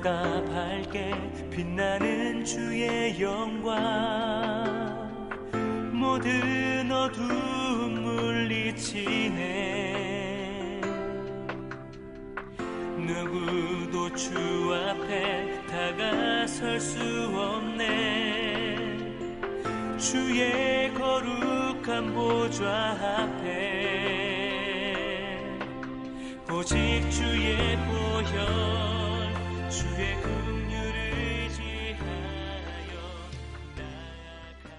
하늘보다 밝게 빛나는 주의 영광, 모든 어두움 물리치네. 누구도 주 앞에 다가설 수 없네. 주의 거룩한 보좌 앞에 오직 주의 보혈, 주의 긍휼을 의지하여 나아가리.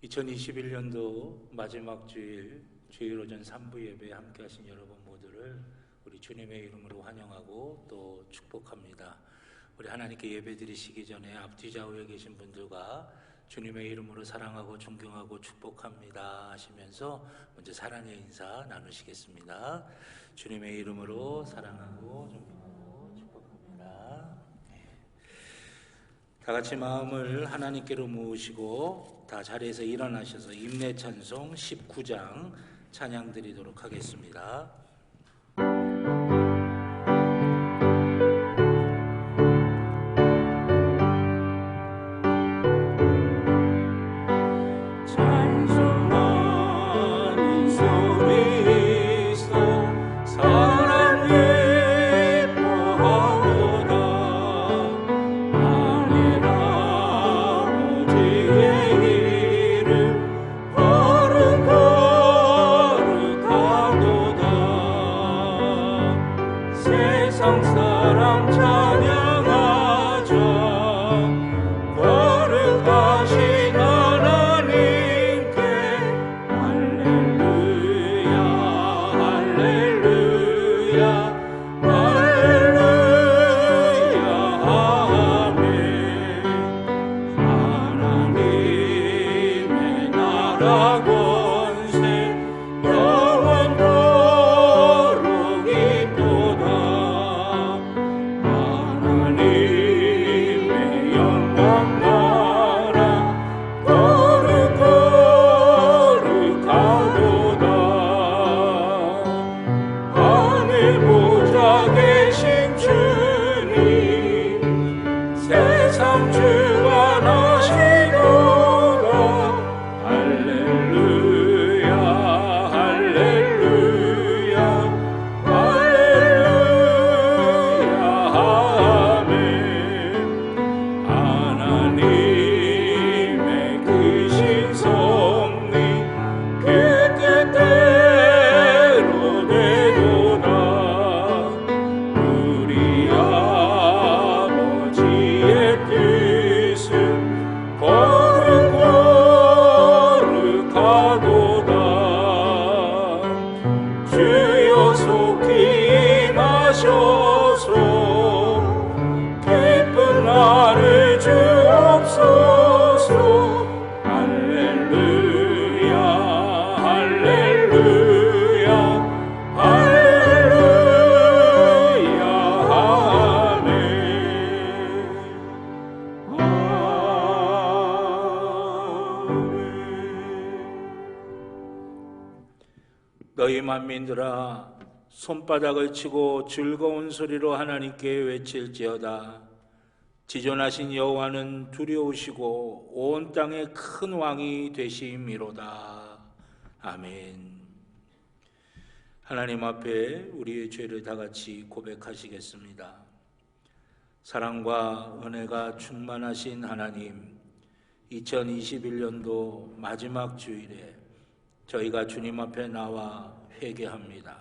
2021년도 마지막 주일 주일오전 3부 예배에 함께 하신 여러분 모두를 우리 주님의 이름으로 환영하고 또 축복합니다. 우리 하나님께 예배 드리시기 전에 앞뒤 좌우에 계신 분들과 주님의 이름으로 사랑하고 존경하고 축복합니다 하시면서 먼저 사랑의 인사 나누시겠습니다. 주님의 이름으로 사랑하고 존경하고 축복합니다. 다 같이 마음을 하나님께로 모으시고 다 자리에서 일어나셔서 임내 찬송 19장 찬양 드리도록 하겠습니다. 너희 만민들아 손바닥을 치고 즐거운 소리로 하나님께 외칠지어다. 지존하신 여호와는 두려우시고 온 땅의 큰 왕이 되심이로다. 아멘. 하나님 앞에 우리의 죄를 다 같이 고백하시겠습니다. 사랑과 은혜가 충만하신 하나님, 2021년도 마지막 주일에 저희가 주님 앞에 나와 회개합니다.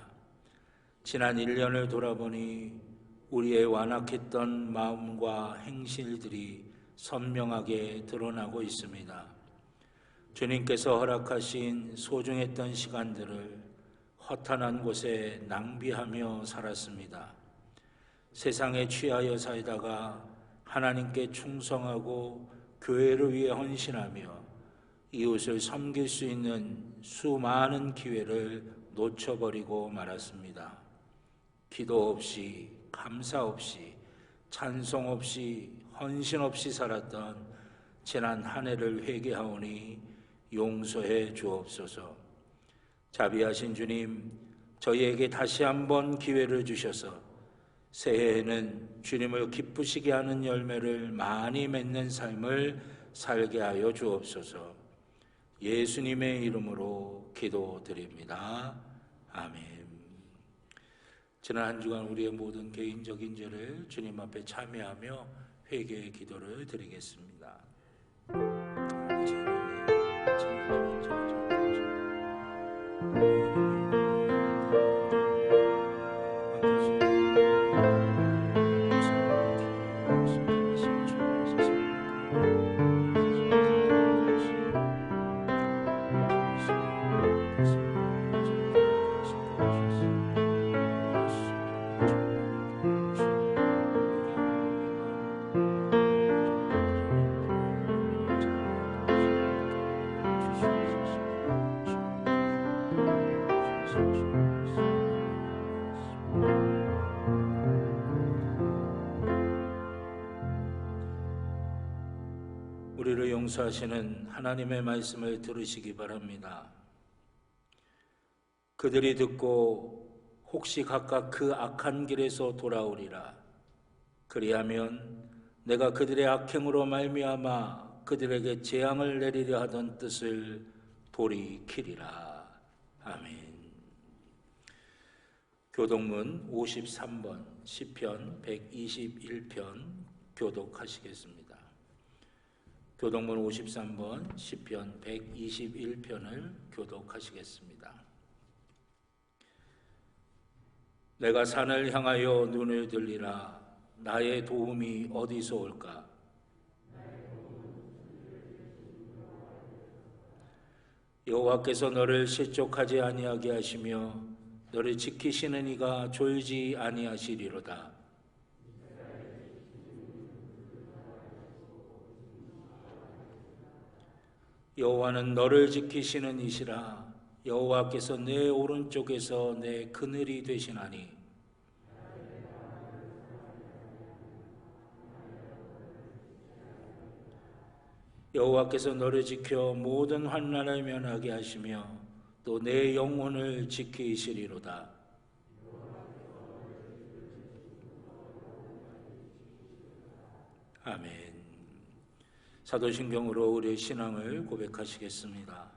지난 1년을 돌아보니 우리의 완악했던 마음과 행실들이 선명하게 드러나고 있습니다. 주님께서 허락하신 소중했던 시간들을 허탄한 곳에 낭비하며 살았습니다. 세상에 취하여 살다가 하나님께 충성하고 교회를 위해 헌신하며 이웃을 섬길 수 있는 수많은 기회를 놓쳐버리고 말았습니다. 기도 없이, 감사 없이, 찬송 없이, 헌신 없이 살았던 지난 한 해를 회개하오니 용서해 주옵소서. 자비하신 주님, 저희에게 다시 한번 기회를 주셔서 새해에는 주님을 기쁘시게 하는 열매를 많이 맺는 삶을 살게 하여 주옵소서. 예수님의 이름으로 기도드립니다. 아멘. 지난 한 주간 우리의 모든 개인적인 죄를 주님 앞에 참여하며 회개의 기도를 드리겠습니다. 우리를 용서하시는 하나님의 말씀을 들으시기 바랍니다. 그들이 듣고 혹시 각각 그 악한 길에서 돌아오리라. 그리하면 내가 그들의 악행으로 말미암아 그들에게 재앙을 내리려 하던 뜻을 돌이키리라. 아멘. 교독문 53번 시편 121편 교독하시겠습니다. 교독문 53번 시편 121편을 교독하시겠습니다. 내가 산을 향하여 눈을 들리라. 나의 도움이 어디서 올까? 여호와께서 너를 실족하지 아니하게 하시며 너를 지키시는 이가 졸지 아니하시리로다. 여호와는 너를 지키시는 이시라. 여호와께서 내 오른쪽에서 내 그늘이 되시나니 여호와께서 너를 지켜 모든 환난을 면하게 하시며 또 내 영혼을 지키시리로다. 아멘. 사도신경으로 우리의 신앙을 고백하시겠습니다.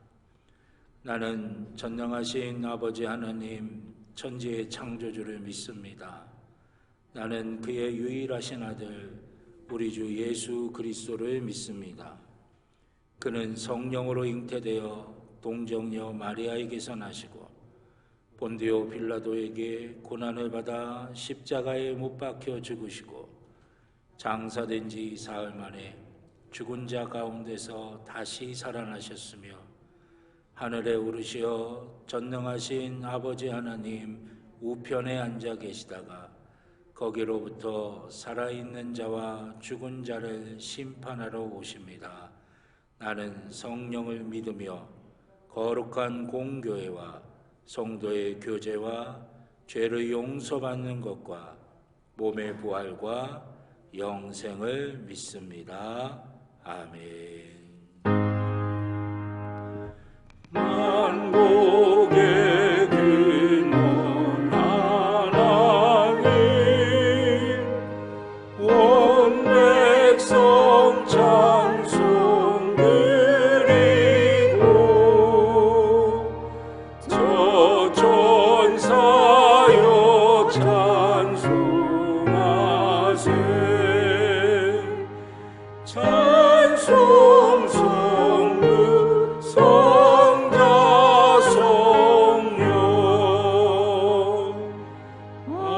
나는 전능하신 아버지 하나님 천지의 창조주를 믿습니다. 나는 그의 유일하신 아들 우리 주 예수 그리스도를 믿습니다. 그는 성령으로 잉태되어 동정녀 마리아에게서 나시고 본디오 빌라도에게 고난을 받아 십자가에 못 박혀 죽으시고 장사된 지 사흘 만에 죽은 자 가운데서 다시 살아나셨으며 하늘에 오르시어 전능하신 아버지 하나님 우편에 앉아 계시다가 거기로부터 살아있는 자와 죽은 자를 심판하러 오십니다. 나는 성령을 믿으며 거룩한 공교회와 성도의 교제와 죄를 용서받는 것과 몸의 부활과 영생을 믿습니다. 아멘. 만국의 근원 하나님 온 백성 찬송 드리고 저 천사여 찬송하세 찬송 성부 성자 성령 아멘.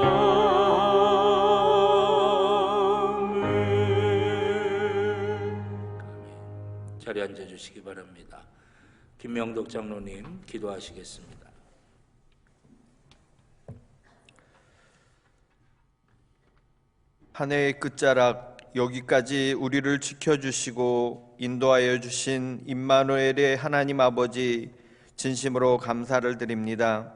자리에 앉아주시기 바랍니다. 김명덕 장로님 기도하시겠습니다. 한 해의 끝자락 여기까지 우리를 지켜주시고 인도하여 주신 임마누엘의 하나님 아버지 진심으로 감사를 드립니다.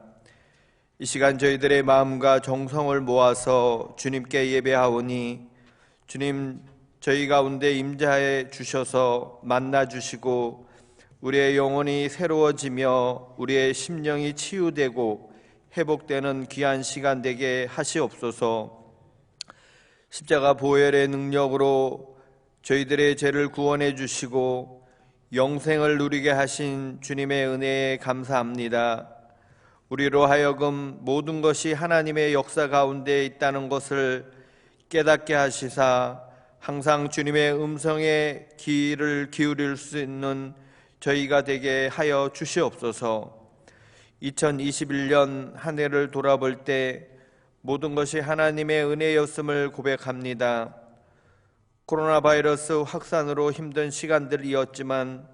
이 시간 저희들의 마음과 정성을 모아서 주님께 예배하오니 주님 저희 가운데 임재하여 주셔서 만나 주시고 우리의 영혼이 새로워지며 우리의 심령이 치유되고 회복되는 귀한 시간 되게 하시옵소서. 십자가 보혈의 능력으로 저희들의 죄를 구원해 주시고 영생을 누리게 하신 주님의 은혜에 감사합니다. 우리로 하여금 모든 것이 하나님의 역사 가운데 있다는 것을 깨닫게 하시사 항상 주님의 음성에 귀를 기울일 수 있는 저희가 되게 하여 주시옵소서. 2021년 한 해를 돌아볼 때 모든 것이 하나님의 은혜였음을 고백합니다. 코로나 바이러스 확산으로 힘든 시간들이었지만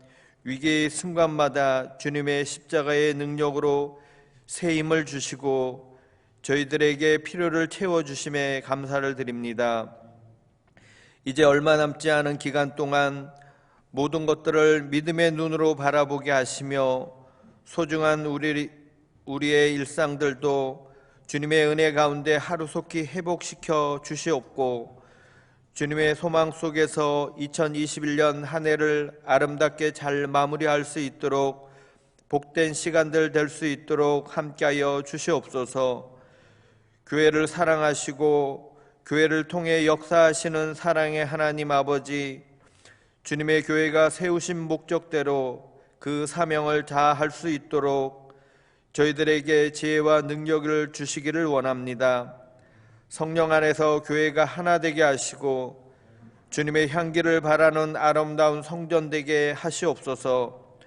위기의 순간마다 주님의 십자가의 능력으로 새 힘을 주시고 저희들에게 필요를 채워주심에 감사를 드립니다. 이제 얼마 남지 않은 기간 동안 모든 것들을 믿음의 눈으로 바라보게 하시며 소중한 우리의 일상들도 주님의 은혜 가운데 하루속히 회복시켜 주시옵고 주님의 소망 속에서 2021년 한 해를 아름답게 잘 마무리할 수 있도록 복된 시간들 될 수 있도록 함께하여 주시옵소서. 교회를 사랑하시고 교회를 통해 역사하시는 사랑의 하나님 아버지, 주님의 교회가 세우신 목적대로 그 사명을 다할 수 있도록 저희들에게 지혜와 능력을 주시기를 원합니다. 성령 안에서 교회가 하나 되게 하시고 주님의 향기를 바라는 아름다운 성전 되게 하시옵소서.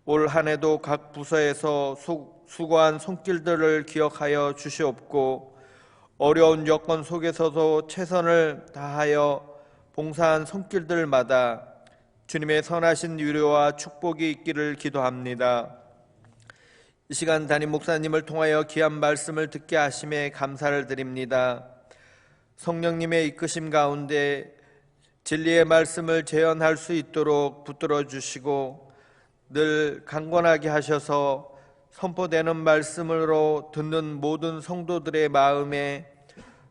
올 한 해도 각 부서에서 수고한 손길들을 기억하여 주시옵고 어려운 여건 속에서도 최선을 다하여 봉사한 손길들마다 주님의 선하신 위로와 축복이 있기를 기도합니다. 이 시간 담임 목사님을 통하여 귀한 말씀을 듣게 하심에 감사를 드립니다. 성령님의 이끄심 가운데 진리의 말씀을 재현할 수 있도록 붙들어 주시고 늘 강건하게 하셔서 선포되는 말씀으로 듣는 모든 성도들의 마음에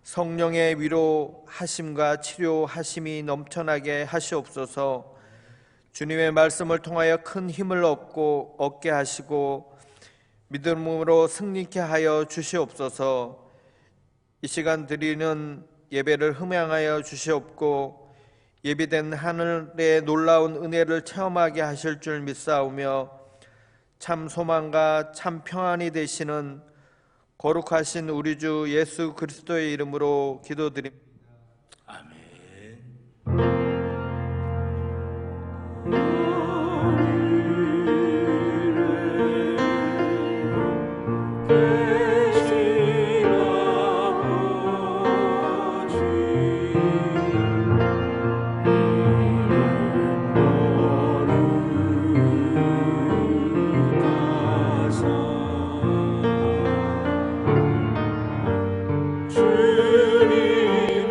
성령의 위로하심과 치료하심이 넘쳐나게 하시옵소서. 주님의 말씀을 통하여 큰 힘을 얻게 하시고 믿음으로 승리케 하여 주시옵소서. 이 시간 드리는 예배를 흠양하여 주시옵고 예비된 하늘의 놀라운 은혜를 체험하게 하실 줄 믿사오며 참 소망과 참 평안이 되시는 거룩하신 우리 주 예수 그리스도의 이름으로 기도드립니다. 아멘. 주님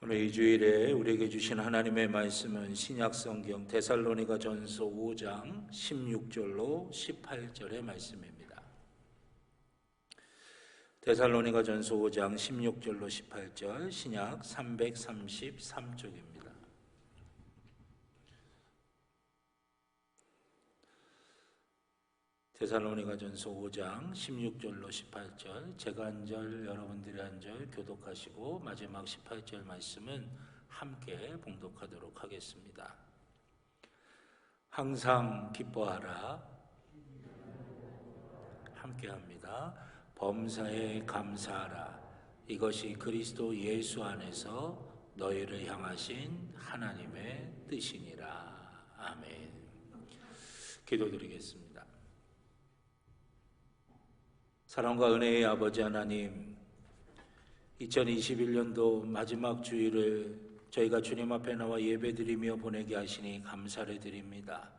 오늘 이 주일에 우리에게 주신 하나님의 말씀은 신약성경 데살로니가전서 5장 16절로 18절의 말씀입니다. 데살로니가전서 5장 16절로 18절 신약 333쪽입니다. 데살로니가전서 5장 16절로 18절 제가 한 절 여러분들이 한 절 교독하시고 마지막 18절 말씀은 함께 봉독하도록 하겠습니다. 항상 기뻐하라. 함께합니다. 범사에 감사하라. 이것이 그리스도 예수 안에서 너희를 향하신 하나님의 뜻이니라. 아멘. 기도드리겠습니다. 사랑과 은혜의 아버지 하나님, 2021년도 마지막 주일을 저희가 주님 앞에 나와 예배드리며 보내게 하시니 감사를 드립니다.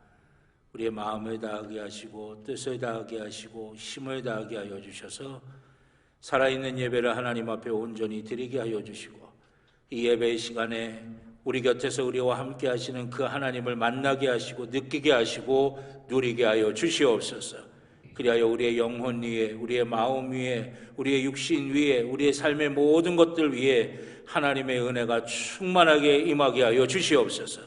우리의 마음을 다하게 하시고 뜻을 다하게 하시고 힘을 다하게 하여 주셔서 살아있는 예배를 하나님 앞에 온전히 드리게 하여 주시고 이 예배의 시간에 우리 곁에서 우리와 함께 하시는 그 하나님을 만나게 하시고 느끼게 하시고 누리게 하여 주시옵소서. 그리하여 우리의 영혼 위에, 우리의 마음 위에, 우리의 육신 위에, 우리의 삶의 모든 것들 위에 하나님의 은혜가 충만하게 임하게 하여 주시옵소서.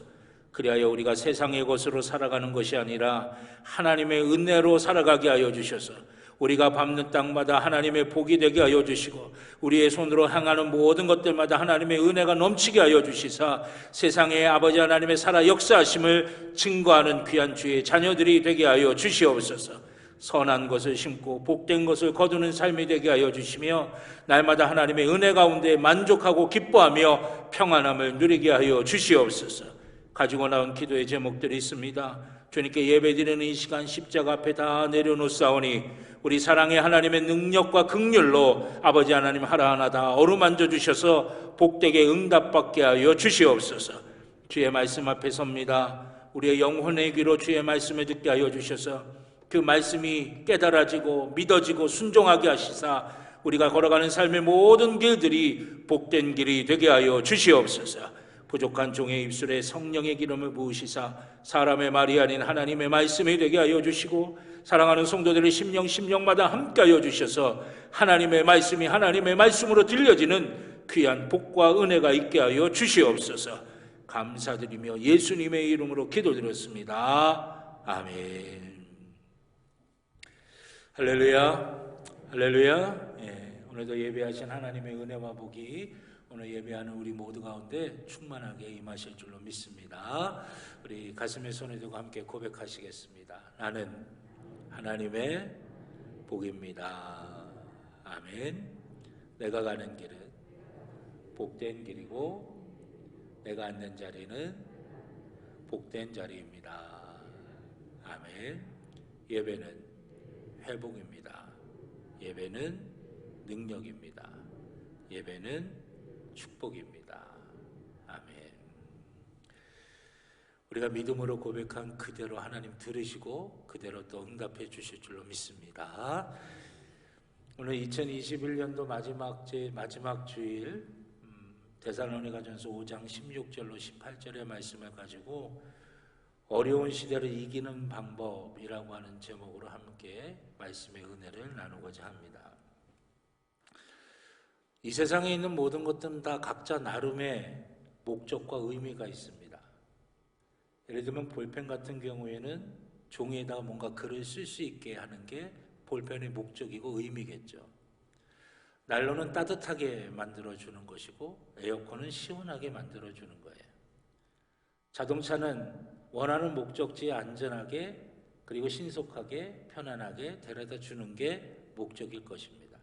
그리하여 우리가 세상의 것으로 살아가는 것이 아니라 하나님의 은혜로 살아가게 하여 주셔서 우리가 밟는 땅마다 하나님의 복이 되게 하여 주시고 우리의 손으로 향하는 모든 것들마다 하나님의 은혜가 넘치게 하여 주시사 세상의 아버지 하나님의 살아 역사하심을 증거하는 귀한 주의 자녀들이 되게 하여 주시옵소서. 선한 것을 심고 복된 것을 거두는 삶이 되게 하여 주시며 날마다 하나님의 은혜 가운데 만족하고 기뻐하며 평안함을 누리게 하여 주시옵소서. 가지고 나온 기도의 제목들이 있습니다. 주님께 예배드리는 이 시간 십자가 앞에 다 내려놓사오니 우리 사랑의 하나님의 능력과 긍휼로 아버지 하나님 하나하나 다 어루만져 주셔서 복되게 응답받게 하여 주시옵소서. 주의 말씀 앞에 섭니다. 우리의 영혼의 귀로 주의 말씀을 듣게 하여 주셔서 그 말씀이 깨달아지고 믿어지고 순종하게 하시사 우리가 걸어가는 삶의 모든 길들이 복된 길이 되게 하여 주시옵소서. 부족한 종의 입술에 성령의 기름을 부으시사 사람의 말이 아닌 하나님의 말씀이 되게 하여 주시고 사랑하는 성도들의 심령마다 함께 하여 주셔서 하나님의 말씀이 하나님의 말씀으로 들려지는 귀한 복과 은혜가 있게 하여 주시옵소서. 감사드리며 예수님의 이름으로 기도드렸습니다. 아멘. 할렐루야, 할렐루야. 오늘도 예배하신 하나님의 은혜와 복이 오늘 예배하는 우리 모두 가운데 충만하게 임하실 줄로 믿습니다. 우리 가슴에 손을 두고 함께 고백하시겠습니다. 나는 하나님의 복입니다. 아멘. 내가 가는 길은 복된 길이고 내가 앉는 자리는 복된 자리입니다. 아멘. 예배는 회복입니다. 예배는 능력입니다. 예배는 축복입니다. 아멘. 우리가 믿음으로 고백한 그대로 하나님 들으시고 그대로 또 응답해 주실 줄로 믿습니다. 오늘 2021년도 마지막 주일 데살로니가전서 5장 16절로 18절의 말씀을 가지고 어려운 시대를 이기는 방법이라고 하는 제목으로 함께 말씀의 은혜를 나누고자 합니다. 이 세상에 있는 모든 것들은 다 각자 나름의 목적과 의미가 있습니다. 예를 들면 볼펜 같은 경우에는 종이에다가 뭔가 글을 쓸 수 있게 하는 게 볼펜의 목적이고 의미겠죠. 난로는 따뜻하게 만들어주는 것이고 에어컨은 시원하게 만들어주는 거예요. 자동차는 원하는 목적지에 안전하게 그리고 신속하게 편안하게 데려다 주는 게 목적일 것입니다.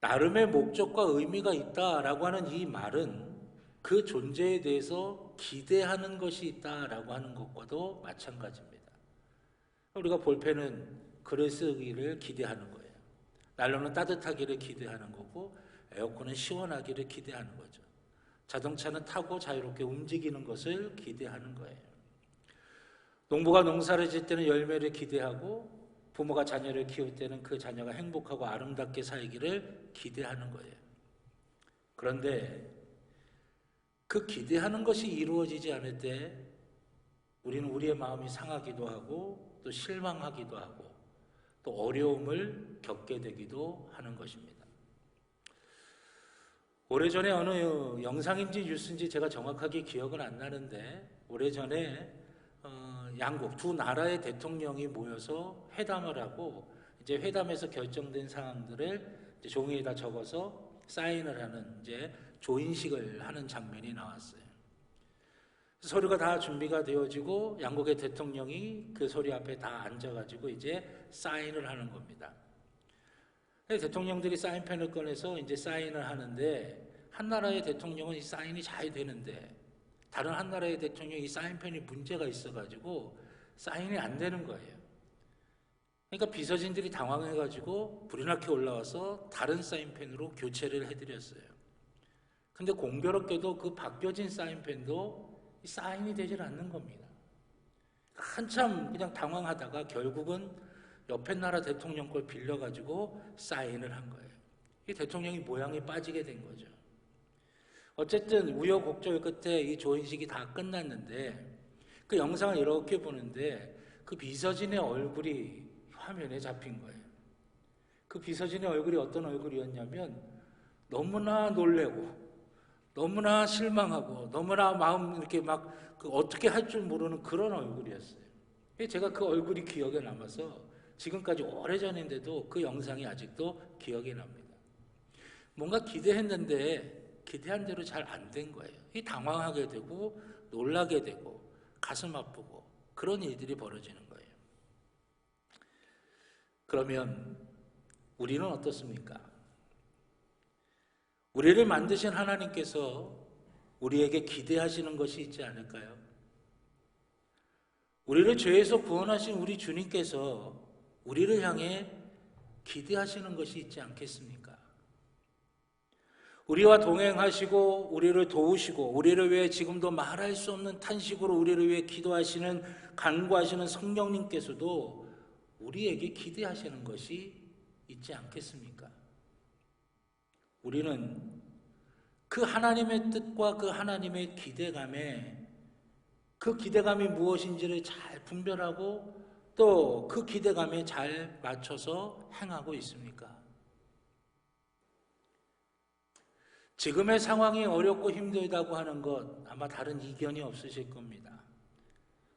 나름의 목적과 의미가 있다라고 하는 이 말은 그 존재에 대해서 기대하는 것이 있다라고 하는 것과도 마찬가지입니다. 우리가 볼펜은 글을 쓰기를 기대하는 거예요. 난로는 따뜻하기를 기대하는 거고 에어컨은 시원하기를 기대하는 거죠. 자동차는 타고 자유롭게 움직이는 것을 기대하는 거예요. 농부가 농사를 짓을 때는 열매를 기대하고 부모가 자녀를 키울 때는 그 자녀가 행복하고 아름답게 살기를 기대하는 거예요. 그런데 그 기대하는 것이 이루어지지 않을 때 우리는 우리의 마음이 상하기도 하고 또 실망하기도 하고 또 어려움을 겪게 되기도 하는 것입니다. 오래전에 어느 영상인지 뉴스인지 제가 정확하게 기억은 안 나는데 오래전에 양국 두 나라의 대통령이 모여서 회담을 하고 이제 회담에서 결정된 사항들을 이제 종이에다 적어서 사인을 하는 이제 조인식을 하는 장면이 나왔어요. 서류가 다 준비가 되어지고 양국의 대통령이 그 서류 앞에 다 앉아가지고 이제 사인을 하는 겁니다. 대통령들이 사인펜을 꺼내서 이제 사인을 하는데 한 나라의 대통령은 이 사인이 잘 되는데 다른 한 나라의 대통령이 이 사인펜이 문제가 있어가지고 사인이 안 되는 거예요. 그러니까 비서진들이 당황해가지고 불이 나게 올라와서 다른 사인펜으로 교체를 해드렸어요. 근데 공교롭게도 그 바뀌어진 사인펜도 사인이 되질 않는 겁니다. 한참 그냥 당황하다가 결국은 옆에 나라 대통령 걸 빌려가지고 사인을 한 거예요. 이 대통령이 모양이 빠지게 된 거죠. 어쨌든 우여곡절 끝에 이 조인식이 다 끝났는데 그 영상을 이렇게 보는데 그 비서진의 얼굴이 화면에 잡힌 거예요. 그 비서진의 얼굴이 어떤 얼굴이었냐면 너무나 놀래고 너무나 실망하고 너무나 마음 이렇게 막 그 어떻게 할 줄 모르는 그런 얼굴이었어요. 제가 그 얼굴이 기억에 남아서 지금까지 오래전인데도 그 영상이 아직도 기억이 납니다. 뭔가 기대했는데 기대한 대로 잘 안 된 거예요. 당황하게 되고 놀라게 되고 가슴 아프고 그런 일들이 벌어지는 거예요. 그러면 우리는 어떻습니까? 우리를 만드신 하나님께서 우리에게 기대하시는 것이 있지 않을까요? 우리를 죄에서 구원하신 우리 주님께서 우리를 향해 기대하시는 것이 있지 않겠습니까? 우리와 동행하시고 우리를 도우시고 우리를 위해 지금도 말할 수 없는 탄식으로 우리를 위해 기도하시는 간구하시는 성령님께서도 우리에게 기대하시는 것이 있지 않겠습니까? 우리는 그 하나님의 뜻과 그 하나님의 기대감에 그 기대감이 무엇인지를 잘 분별하고 또 그 기대감에 잘 맞춰서 행하고 있습니까? 지금의 상황이 어렵고 힘들다고 하는 것 아마 다른 이견이 없으실 겁니다.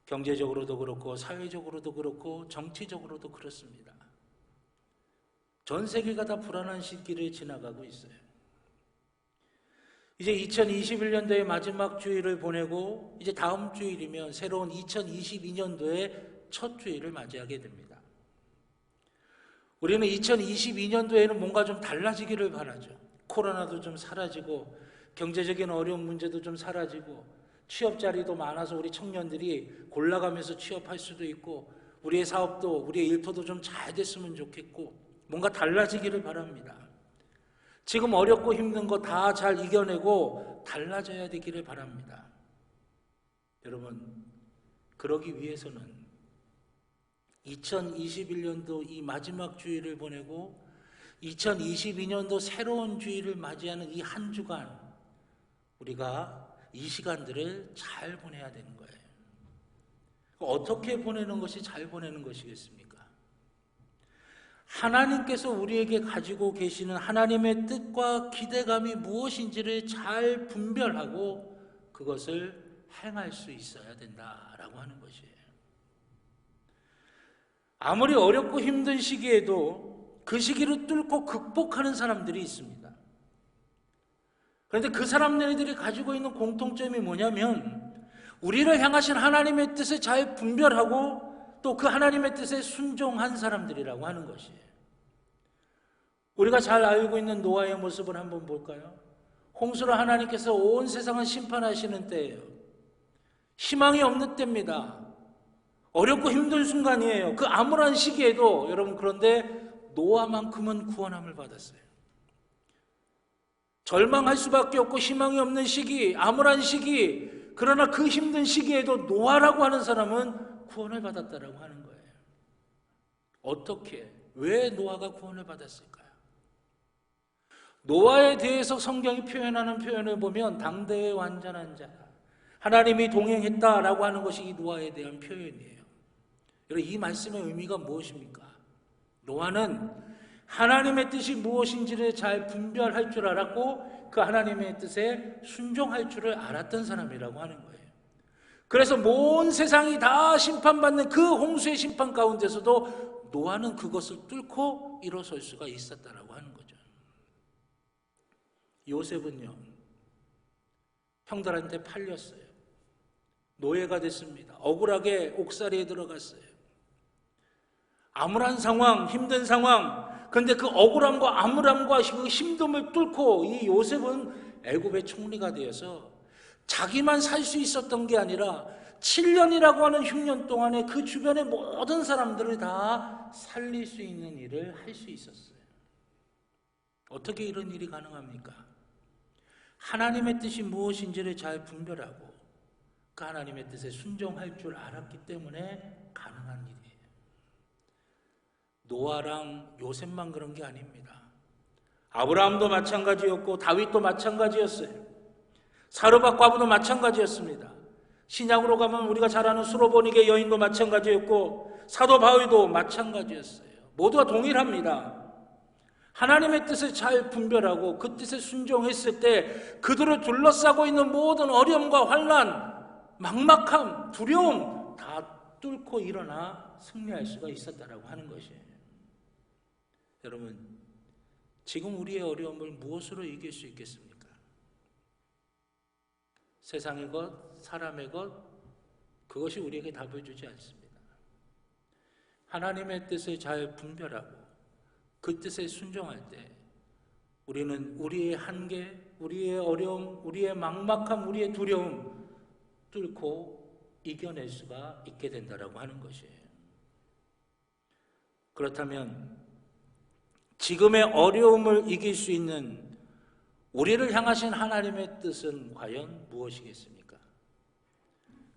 경제적으로도 그렇고 사회적으로도 그렇고 정치적으로도 그렇습니다. 전 세계가 다 불안한 시기를 지나가고 있어요. 이제 2021년도의 마지막 주일을 보내고 이제 다음 주일이면 새로운 2022년도의 첫 주일을 맞이하게 됩니다. 우리는 2022년도에는 뭔가 좀 달라지기를 바라죠. 코로나도 좀 사라지고 경제적인 어려운 문제도 좀 사라지고 취업 자리도 많아서 우리 청년들이 골라가면서 취업할 수도 있고 우리의 사업도 우리의 일터도 좀 잘 됐으면 좋겠고 뭔가 달라지기를 바랍니다. 지금 어렵고 힘든 거 다 잘 이겨내고 달라져야 되기를 바랍니다. 여러분, 그러기 위해서는 2021년도 이 마지막 주일을 보내고 2022년도 새로운 주일을 맞이하는 이 한 주간 우리가 이 시간들을 잘 보내야 되는 거예요. 어떻게 보내는 것이 잘 보내는 것이겠습니까? 하나님께서 우리에게 가지고 계시는 하나님의 뜻과 기대감이 무엇인지를 잘 분별하고 그것을 행할 수 있어야 된다라고 하는 것이에요. 아무리 어렵고 힘든 시기에도 그 시기를 뚫고 극복하는 사람들이 있습니다. 그런데 그 사람들이 가지고 있는 공통점이 뭐냐면 우리를 향하신 하나님의 뜻을 잘 분별하고 또 그 하나님의 뜻에 순종한 사람들이라고 하는 것이에요. 우리가 잘 알고 있는 노아의 모습을 한번 볼까요? 홍수로 하나님께서 온 세상을 심판하시는 때예요. 희망이 없는 때입니다. 어렵고 힘든 순간이에요. 그 암울한 시기에도 여러분 그런데 노아만큼은 구원함을 받았어요. 절망할 수밖에 없고 희망이 없는 시기, 암울한 시기, 그러나 그 힘든 시기에도 노아라고 하는 사람은 구원을 받았다라고 하는 거예요. 어떻게? 왜 노아가 구원을 받았을까요? 노아에 대해서 성경이 표현하는 표현을 보면 당대의 완전한 자, 하나님이 동행했다라고 하는 것이 이 노아에 대한 표현이에요. 여러분, 이 말씀의 의미가 무엇입니까? 노아는 하나님의 뜻이 무엇인지를 잘 분별할 줄 알았고 그 하나님의 뜻에 순종할 줄을 알았던 사람이라고 하는 거예요. 그래서 온 세상이 다 심판받는 그 홍수의 심판 가운데서도 노아는 그것을 뚫고 일어설 수가 있었다라고 하는 거죠. 요셉은요, 형들한테 팔렸어요. 노예가 됐습니다. 억울하게 옥살이에 들어갔어요. 암울한 상황, 힘든 상황, 그런데 그 억울함과 암울함과 그 힘듦을 뚫고 이 요셉은 애굽의 총리가 되어서 자기만 살 수 있었던 게 아니라 7년이라고 하는 흉년 동안에 그 주변의 모든 사람들을 다 살릴 수 있는 일을 할 수 있었어요. 어떻게 이런 일이 가능합니까? 하나님의 뜻이 무엇인지를 잘 분별하고 그 하나님의 뜻에 순종할 줄 알았기 때문에 가능한 일이에요. 노아랑 요셉만 그런 게 아닙니다. 아브라함도 마찬가지였고 다윗도 마찬가지였어요. 사르밧 과부도 마찬가지였습니다. 신약으로 가면 우리가 잘 아는 수로보니게 여인도 마찬가지였고 사도 바울도 마찬가지였어요. 모두가 동일합니다. 하나님의 뜻을 잘 분별하고 그 뜻에 순종했을 때 그들을 둘러싸고 있는 모든 어려움과 환난, 막막함, 두려움 다 뚫고 일어나 승리할 수가 있었다라고 하는 것이에요. 여러분, 지금 우리의 어려움을 무엇으로 이길 수 있겠습니까? 세상의 것, 사람의 것, 그것이 우리에게 답을 주지 않습니다. 하나님의 뜻을 잘 분별하고 그 뜻에 순종할 때 우리는 우리의 한계, 우리의 어려움, 우리의 막막함, 우리의 두려움 뚫고 이겨낼 수가 있게 된다라고 하는 것이에요. 그렇다면 지금의 어려움을 이길 수 있는 우리를 향하신 하나님의 뜻은 과연 무엇이겠습니까?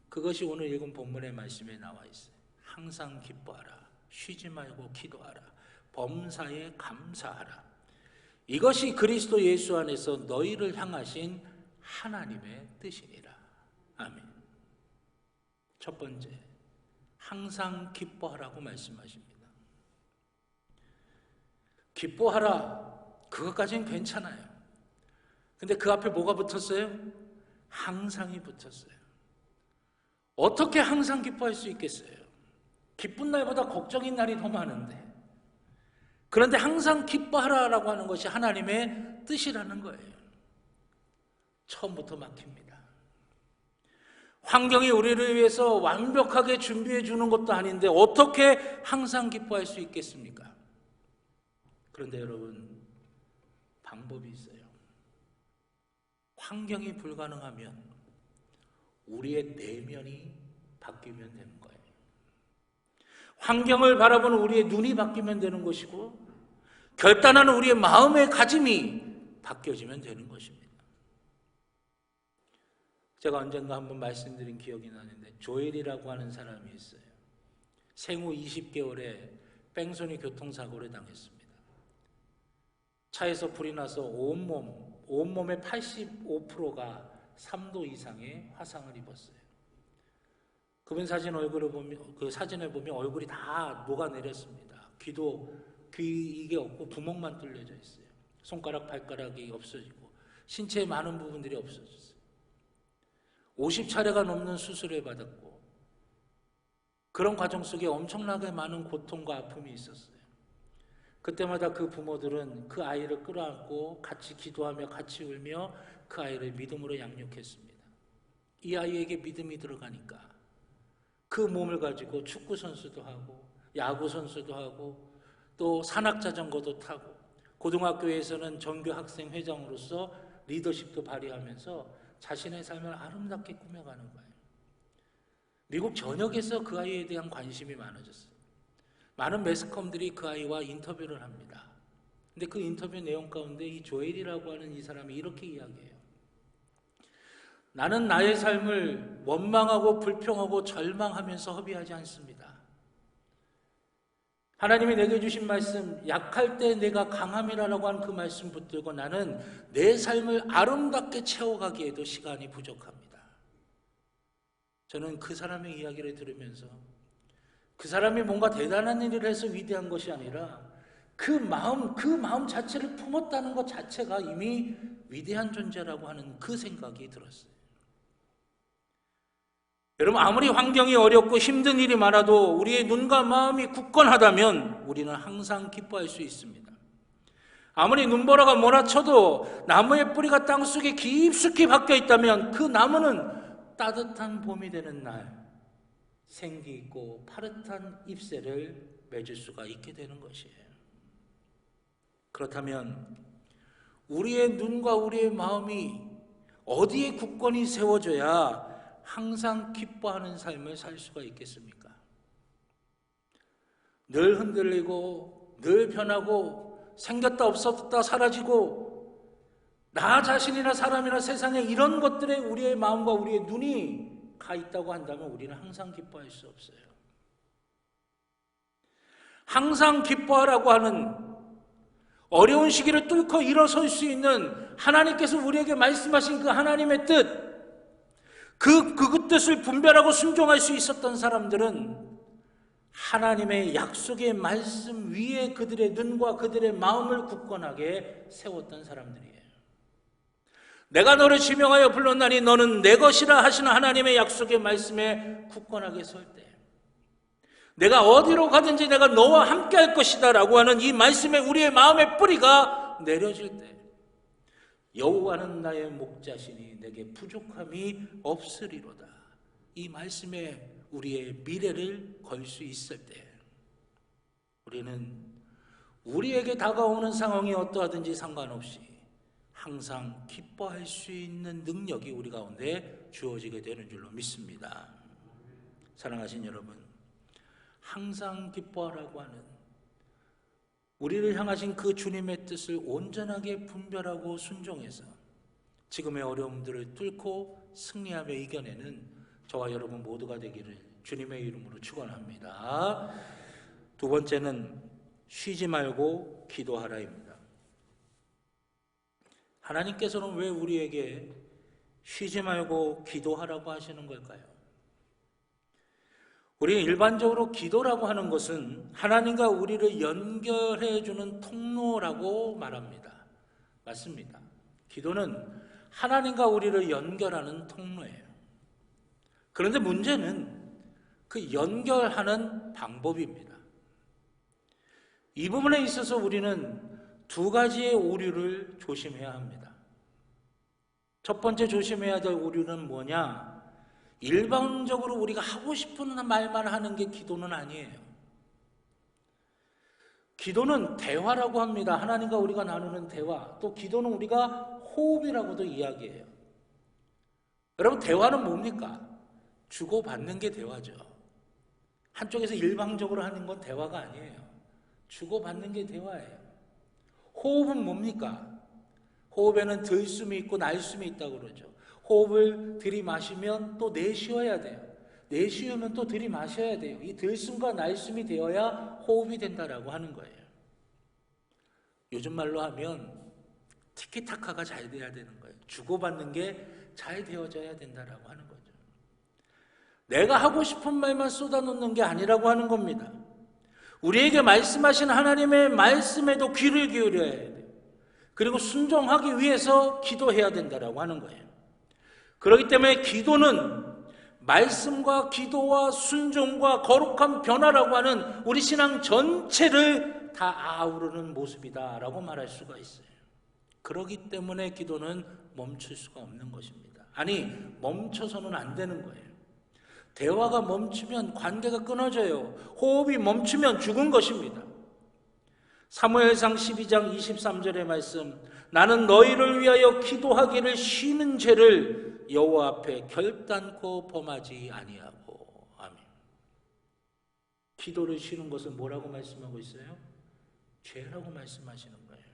그것이 오늘 읽은 본문의 말씀에 나와 있어요. 항상 기뻐하라, 쉬지 말고 기도하라, 범사에 감사하라. 이것이 그리스도 예수 안에서 너희를 향하신 하나님의 뜻이니라. 아멘. 첫 번째, 항상 기뻐하라고 말씀하십니다. 기뻐하라, 그것까지는 괜찮아요. 근데 그 앞에 뭐가 붙었어요? 항상이 붙었어요. 어떻게 항상 기뻐할 수 있겠어요? 기쁜 날보다 걱정인 날이 더 많은데. 그런데 항상 기뻐하라라고 하는 것이 하나님의 뜻이라는 거예요. 처음부터 막힙니다. 환경이 우리를 위해서 완벽하게 준비해 주는 것도 아닌데 어떻게 항상 기뻐할 수 있겠습니까? 그런데 여러분, 방법이 있어요. 환경이 불가능하면 우리의 내면이 바뀌면 되는 거예요. 환경을 바라보는 우리의 눈이 바뀌면 되는 것이고 결단하는 우리의 마음의 가짐이 바뀌어지면 되는 것입니다. 제가 언젠가 한번 말씀드린 기억이 나는데 조엘이라고 하는 사람이 있어요. 생후 20개월에 뺑소니 교통사고를 당했습니다. 차에서 불이 나서 온몸의 85%가 3도 이상의 화상을 입었어요. 그분 사진을 보면 얼굴이 다 녹아내렸습니다. 귀 이게 없고 구멍만 뚫려져 있어요. 손가락, 발가락이 없어지고 신체의 많은 부분들이 없어졌어요. 50차례가 넘는 수술을 받았고 그런 과정 속에 엄청나게 많은 고통과 아픔이 있었어요. 그때마다 그 부모들은 그 아이를 끌어안고 같이 기도하며 같이 울며 그 아이를 믿음으로 양육했습니다. 이 아이에게 믿음이 들어가니까 그 몸을 가지고 축구 선수도 하고 야구 선수도 하고 또 산악자전거도 타고 고등학교에서는 전교 학생 회장으로서 리더십도 발휘하면서 자신의 삶을 아름답게 꾸며가는 거예요. 미국 전역에서 그 아이에 대한 관심이 많아졌어요. 많은 매스컴들이 그 아이와 인터뷰를 합니다. 근데 그 인터뷰 내용 가운데 이 조엘이라고 하는 이 사람이 이렇게 이야기해요. 나는 나의 삶을 원망하고 불평하고 절망하면서 허비하지 않습니다. 하나님이 내게 주신 말씀, 약할 때 내가 강함이라고 하는 그 말씀 붙들고 나는 내 삶을 아름답게 채워가기에도 시간이 부족합니다. 저는 그 사람의 이야기를 들으면서 그 사람이 뭔가 대단한 일을 해서 위대한 것이 아니라 그 마음 자체를 품었다는 것 자체가 이미 위대한 존재라고 하는 그 생각이 들었어요. 여러분, 아무리 환경이 어렵고 힘든 일이 많아도 우리의 눈과 마음이 굳건하다면 우리는 항상 기뻐할 수 있습니다. 아무리 눈보라가 몰아쳐도 나무의 뿌리가 땅속에 깊숙이 박혀 있다면 그 나무는 따뜻한 봄이 되는 날 생기 있고 파릇한 잎새를 맺을 수가 있게 되는 것이에요. 그렇다면 우리의 눈과 우리의 마음이 어디에 굳건히 세워져야 항상 기뻐하는 삶을 살 수가 있겠습니까? 늘 흔들리고 늘 변하고 생겼다 없었다 사라지고 나 자신이나 사람이나 세상에 이런 것들에 우리의 마음과 우리의 눈이 가 있다고 한다면 우리는 항상 기뻐할 수 없어요. 항상 기뻐하라고 하는 어려운 시기를 뚫고 일어설 수 있는 하나님께서 우리에게 말씀하신 그 하나님의 뜻, 그 뜻을 분별하고 순종할 수 있었던 사람들은 하나님의 약속의 말씀 위에 그들의 눈과 그들의 마음을 굳건하게 세웠던 사람들이에요. 내가 너를 지명하여 불렀나니 너는 내 것이라 하시는 하나님의 약속의 말씀에 굳건하게 설 때, 내가 어디로 가든지 내가 너와 함께 할 것이다 라고 하는 이 말씀에 우리의 마음의 뿌리가 내려질 때, 여호와는 나의 목자시니 내게 부족함이 없으리로다, 이 말씀에 우리의 미래를 걸 수 있을 때 우리는 우리에게 다가오는 상황이 어떠하든지 상관없이 항상 기뻐할 수 있는 능력이 우리 가운데 주어지게 되는 줄로 믿습니다. 사랑하신 여러분, 항상 기뻐하라고 하는 우리를 향하신 그 주님의 뜻을 온전하게 분별하고 순종해서 지금의 어려움들을 뚫고 승리하며 이겨내는 저와 여러분 모두가 되기를 주님의 이름으로 축원합니다. 두 번째는 쉬지 말고 기도하라입니다. 하나님께서는 왜 우리에게 쉬지 말고 기도하라고 하시는 걸까요? 우리는 일반적으로 기도라고 하는 것은 하나님과 우리를 연결해 주는 통로라고 말합니다. 맞습니다. 기도는 하나님과 우리를 연결하는 통로예요. 그런데 문제는 그 연결하는 방법입니다. 이 부분에 있어서 우리는 두 가지의 오류를 조심해야 합니다. 첫 번째 조심해야 될 오류는 뭐냐? 일방적으로 우리가 하고 싶은 말만 하는 게 기도는 아니에요. 기도는 대화라고 합니다. 하나님과 우리가 나누는 대화. 또 기도는 우리가 호흡이라고도 이야기해요. 여러분, 대화는 뭡니까? 주고받는 게 대화죠. 한쪽에서 일방적으로 하는 건 대화가 아니에요. 주고받는 게 대화예요. 호흡은 뭡니까? 호흡에는 들숨이 있고 날숨이 있다고 그러죠. 호흡을 들이마시면 또 내쉬어야 돼요. 내쉬우면 또 들이마셔야 돼요. 이 들숨과 날숨이 되어야 호흡이 된다라고 하는 거예요. 요즘 말로 하면 티키타카가 잘 돼야 되는 거예요. 주고받는 게 잘 되어져야 된다라고 하는 거죠. 내가 하고 싶은 말만 쏟아놓는 게 아니라고 하는 겁니다. 우리에게 말씀하신 하나님의 말씀에도 귀를 기울여야 돼요. 그리고 순종하기 위해서 기도해야 된다라고 하는 거예요. 그렇기 때문에 기도는 말씀과 기도와 순종과 거룩한 변화라고 하는 우리 신앙 전체를 다 아우르는 모습이다라고 말할 수가 있어요. 그렇기 때문에 기도는 멈출 수가 없는 것입니다. 아니, 멈춰서는 안 되는 거예요. 대화가 멈추면 관계가 끊어져요. 호흡이 멈추면 죽은 것입니다. 사무엘상 12장 23절의 말씀, 나는 너희를 위하여 기도하기를 쉬는 죄를 여호와 앞에 결단코 범하지 아니하고. 아멘. 기도를 쉬는 것은 뭐라고 말씀하고 있어요? 죄라고 말씀하시는 거예요.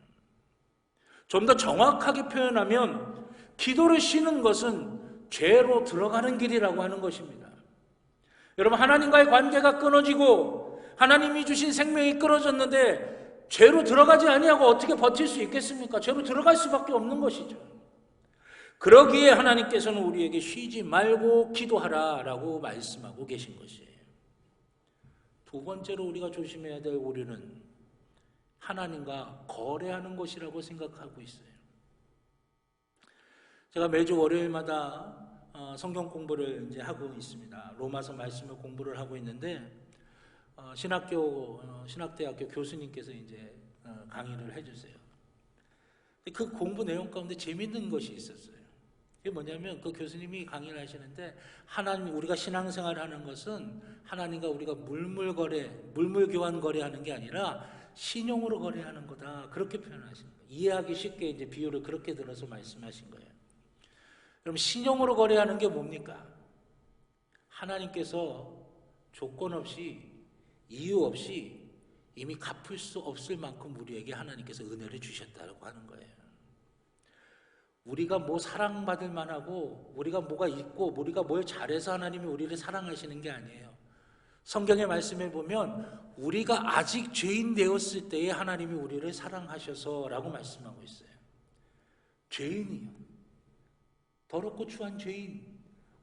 좀 더 정확하게 표현하면 기도를 쉬는 것은 죄로 들어가는 길이라고 하는 것입니다. 여러분, 하나님과의 관계가 끊어지고 하나님이 주신 생명이 끊어졌는데 죄로 들어가지 아니하고 어떻게 버틸 수 있겠습니까? 죄로 들어갈 수밖에 없는 것이죠. 그러기에 하나님께서는 우리에게 쉬지 말고 기도하라라고 말씀하고 계신 것이에요. 두 번째로 우리가 조심해야 될 오류는 하나님과 거래하는 것이라고 생각하고 있어요. 제가 매주 월요일마다 성경 공부를 이제 하고 있습니다. 로마서 말씀을 공부를 하고 있는데 신학대학교 교수님께서 이제 강의를 해주세요. 그 공부 내용 가운데 재밌는 것이 있었어요. 그게 뭐냐면 그 교수님이 강의를 하시는데 하나님 우리가 신앙생활을 하는 것은 하나님과 우리가 물물 교환 거래하는 게 아니라 신용으로 거래하는 거다. 그렇게 표현하신 거예요. 이해하기 쉽게 이제 비유를 그렇게 들어서 말씀하신 거예요. 그럼 신용으로 거래하는 게 뭡니까? 하나님께서 조건 없이 이유 없이 이미 갚을 수 없을 만큼 우리에게 하나님께서 은혜를 주셨다고 하는 거예요. 우리가 뭐 사랑받을 만하고 우리가 뭐가 있고 우리가 뭘 잘해서 하나님이 우리를 사랑하시는 게 아니에요. 성경의 말씀에 보면 우리가 아직 죄인 되었을 때에 하나님이 우리를 사랑하셔서 라고 말씀하고 있어요. 죄인이요. 더럽고 추한 죄인.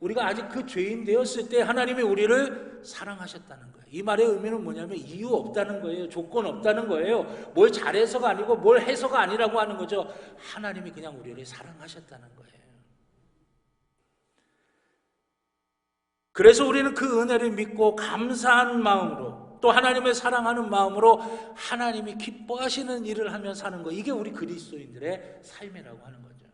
우리가 아직 그 죄인 되었을 때 하나님이 우리를 사랑하셨다는 거예요. 이 말의 의미는 뭐냐면 이유 없다는 거예요. 조건 없다는 거예요. 뭘 잘해서가 아니고 뭘 해서가 아니라고 하는 거죠. 하나님이 그냥 우리를 사랑하셨다는 거예요. 그래서 우리는 그 은혜를 믿고 감사한 마음으로 또 하나님을 사랑하는 마음으로 하나님이 기뻐하시는 일을 하며 사는 거, 이게 우리 그리스도인들의 삶이라고 하는 거죠.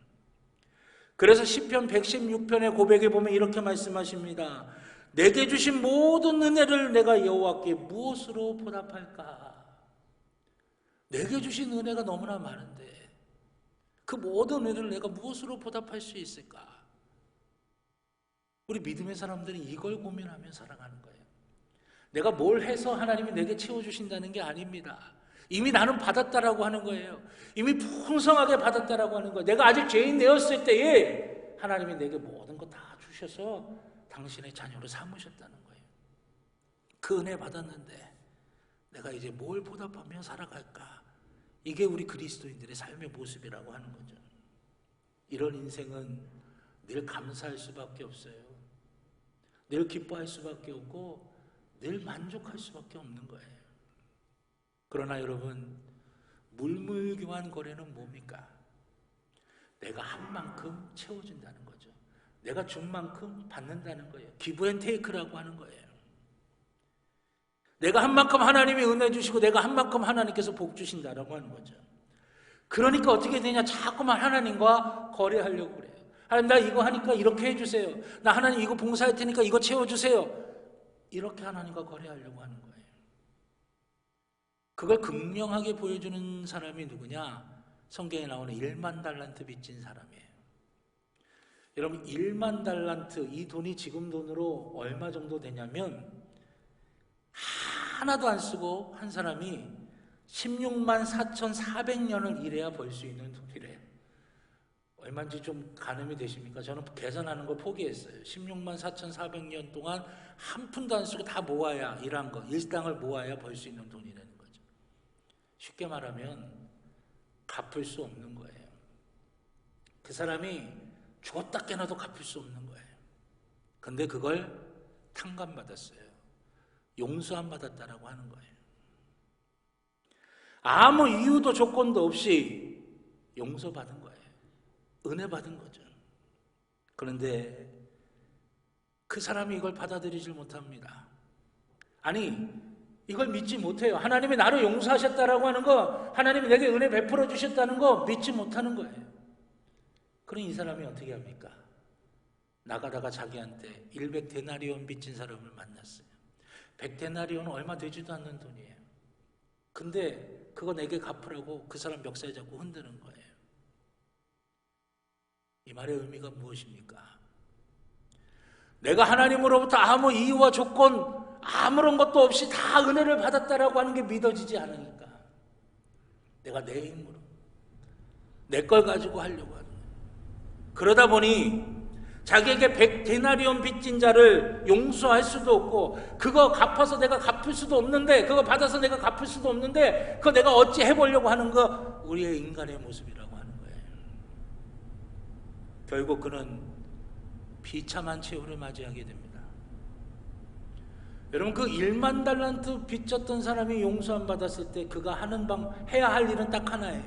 그래서 시편 116편의 고백에 보면 이렇게 말씀하십니다. 내게 주신 모든 은혜를 내가 여호와께 무엇으로 보답할까? 내게 주신 은혜가 너무나 많은데 그 모든 은혜를 내가 무엇으로 보답할 수 있을까? 우리 믿음의 사람들은 이걸 고민하며 살아가는 거예요. 내가 뭘 해서 하나님이 내게 채워주신다는 게 아닙니다. 이미 나는 받았다라고 하는 거예요. 이미 풍성하게 받았다라고 하는 거예요. 내가 아직 죄인 되었을 때에 하나님이 내게 모든 거 다 주셔서 당신의 자녀로 삼으셨다는 거예요. 그 은혜 받았는데 내가 이제 뭘 보답하며 살아갈까? 이게 우리 그리스도인들의 삶의 모습이라고 하는 거죠. 이런 인생은 늘 감사할 수밖에 없어요. 늘 기뻐할 수밖에 없고 늘 만족할 수밖에 없는 거예요. 그러나 여러분, 물물교환 거래는 뭡니까? 내가 한 만큼 채워준다는 거죠. 내가 준 만큼 받는다는 거예요. 기브 앤 테이크라고 하는 거예요. 내가 한 만큼 하나님이 은혜 주시고 내가 한 만큼 하나님께서 복 주신다라고 하는 거죠. 그러니까 어떻게 되냐? 자꾸만 하나님과 거래하려고 그래요. 하나님, 나 이거 하니까 이렇게 해주세요. 나 하나님 이거 봉사할 테니까 이거 채워주세요. 이렇게 하나님과 거래하려고 하는 거예요. 그걸 극명하게 보여주는 사람이 누구냐? 성경에 나오는 1만 달란트 빚진 사람이에요. 여러분, 1만 달란트, 이 돈이 지금 돈으로 얼마 정도 되냐면 하나도 안 쓰고 한 사람이 16만 4,400년을 일해야 벌 수 있는 돈이래요. 얼마인지 좀 가늠이 되십니까? 저는 계산하는 걸 포기했어요. 16만 4,400년 동안 한 푼도 안 쓰고 다 모아야, 일한 거, 일당을 모아야 벌 수 있는 돈이라는 거죠. 쉽게 말하면 갚을 수 없는 거예요. 그 사람이 죽었다 깨나도 갚을 수 없는 거예요. 근데 그걸 탕감받았어요. 용서 안 받았다라고 하는 거예요. 아무 이유도 조건도 없이 용서받은 거예요. 은혜 받은 거죠. 그런데 그 사람이 이걸 받아들이질 못합니다. 아니, 이걸 믿지 못해요. 하나님이 나를 용서하셨다라고 하는 거, 하나님이 내게 은혜 베풀어 주셨다는 거 믿지 못하는 거예요. 그럼 이 사람이 어떻게 합니까? 나가다가 자기한테 100데나리온 빚진 사람을 만났어요. 100데나리온은 얼마 되지도 않는 돈이에요. 근데 그거 내게 갚으라고 그 사람 멱살 잡고 흔드는 거예요. 이 말의 의미가 무엇입니까? 내가 하나님으로부터 아무 이유와 조건, 아무런 것도 없이 다 은혜를 받았다라고 하는 게 믿어지지 않으니까 내가 내 힘으로 내 걸 가지고 하려고 하는 거예요. 그러다 보니 자기에게 100데나리온 빚진 자를 용서할 수도 없고, 그거 갚아서 내가 갚을 수도 없는데, 그거 받아서 내가 갚을 수도 없는데, 그거 내가 어찌 해보려고 하는 거, 우리의 인간의 모습이라고 하는 거예요. 결국 그는 비참한 최후를 맞이하게 됩니다. 여러분, 그 1만 달란트 빚졌던 사람이 용서함 받았을 때 그가 해야 할 일은 딱 하나예요.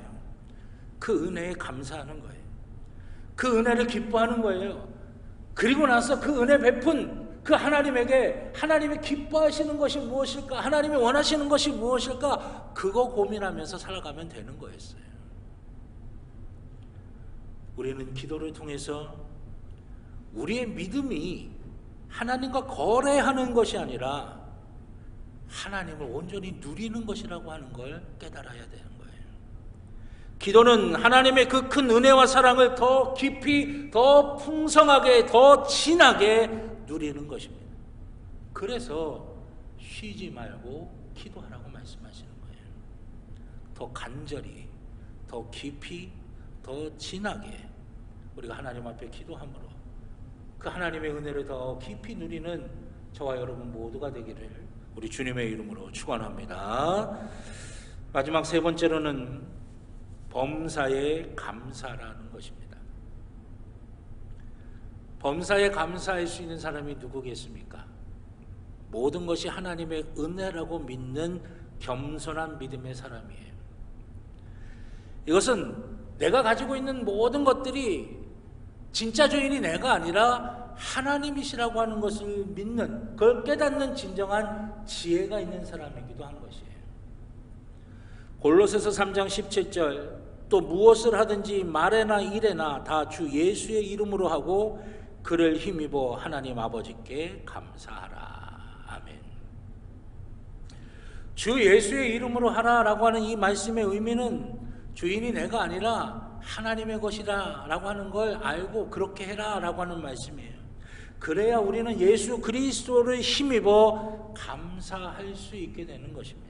그 은혜에 감사하는 거예요. 그 은혜를 기뻐하는 거예요. 그리고 나서 그 은혜 베푼 그 하나님에게 하나님이 기뻐하시는 것이 무엇일까? 하나님이 원하시는 것이 무엇일까? 그거 고민하면서 살아가면 되는 거였어요. 우리는 기도를 통해서 우리의 믿음이 하나님과 거래하는 것이 아니라 하나님을 온전히 누리는 것이라고 하는 걸 깨달아야 되는 거예요. 기도는 하나님의 그 큰 은혜와 사랑을 더 깊이, 더 풍성하게, 더 진하게 누리는 것입니다. 그래서 쉬지 말고 기도하라고 말씀하시는 거예요. 더 간절히, 더 깊이, 더 진하게 우리가 하나님 앞에 기도함으로 그 하나님의 은혜를 더 깊이 누리는 저와 여러분 모두가 되기를 우리 주님의 이름으로 축원합니다. 마지막 세 번째로는 범사에 감사라는 것입니다. 범사에 감사할 수 있는 사람이 누구겠습니까? 모든 것이 하나님의 은혜라고 믿는 겸손한 믿음의 사람이에요. 이것은 내가 가지고 있는 모든 것들이 진짜 주인이 내가 아니라 하나님이시라고 하는 것을 믿는, 그걸 깨닫는 진정한 지혜가 있는 사람이기도 한 것이에요. 골로새서 3장 17절, 또 무엇을 하든지 말에나 일에나 다 주 예수의 이름으로 하고 그를 힘입어 하나님 아버지께 감사하라. 아멘. 주 예수의 이름으로 하라라고 하는 이 말씀의 의미는 주인이 내가 아니라 하나님의 것이라 라고 하는 걸 알고 그렇게 해라 라고 하는 말씀이에요. 그래야 우리는 예수 그리스도를 힘입어 감사할 수 있게 되는 것입니다.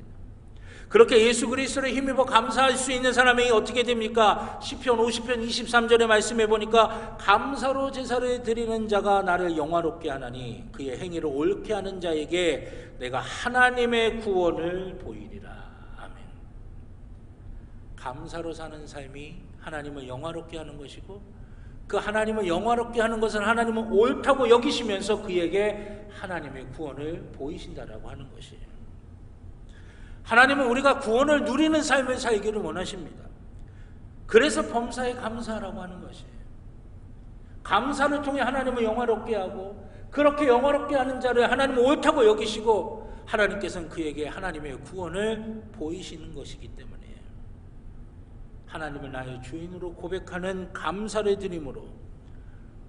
그렇게 예수 그리스도를 힘입어 감사할 수 있는 사람이 어떻게 됩니까? 시편 50편 23절의 말씀에 보니까 감사로 제사를 드리는 자가 나를 영화롭게 하나니 그의 행위를 옳게 하는 자에게 내가 하나님의 구원을 보이리라. 아멘. 감사로 사는 삶이 하나님을 영화롭게 하는 것이고, 그 하나님을 영화롭게 하는 것은 하나님은 옳다고 여기시면서 그에게 하나님의 구원을 보이신다라고 하는 것이에요. 하나님은 우리가 구원을 누리는 삶을 살기를 원하십니다. 그래서 범사에 감사라고 하는 것이에요. 감사를 통해 하나님을 영화롭게 하고, 그렇게 영화롭게 하는 자를 하나님은 옳다고 여기시고 하나님께서는 그에게 하나님의 구원을 보이시는 것이기 때문이에요. 하나님을 나의 주인으로 고백하는 감사를 드림으로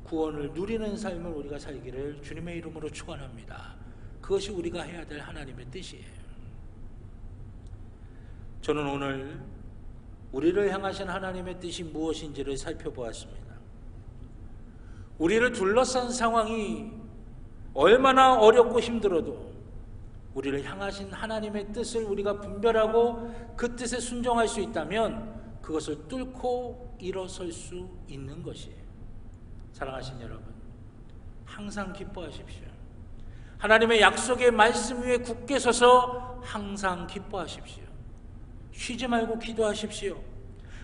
구원을 누리는 삶을 우리가 살기를 주님의 이름으로 축원합니다. 그것이 우리가 해야 될 하나님의 뜻이에요. 저는 오늘 우리를 향하신 하나님의 뜻이 무엇인지를 살펴보았습니다. 우리를 둘러싼 상황이 얼마나 어렵고 힘들어도 우리를 향하신 하나님의 뜻을 우리가 분별하고 그 뜻에 순종할 수 있다면 그것을 뚫고 일어설 수 있는 것이에요. 사랑하신 여러분, 항상 기뻐하십시오. 하나님의 약속의 말씀 위에 굳게 서서 항상 기뻐하십시오. 쉬지 말고 기도하십시오.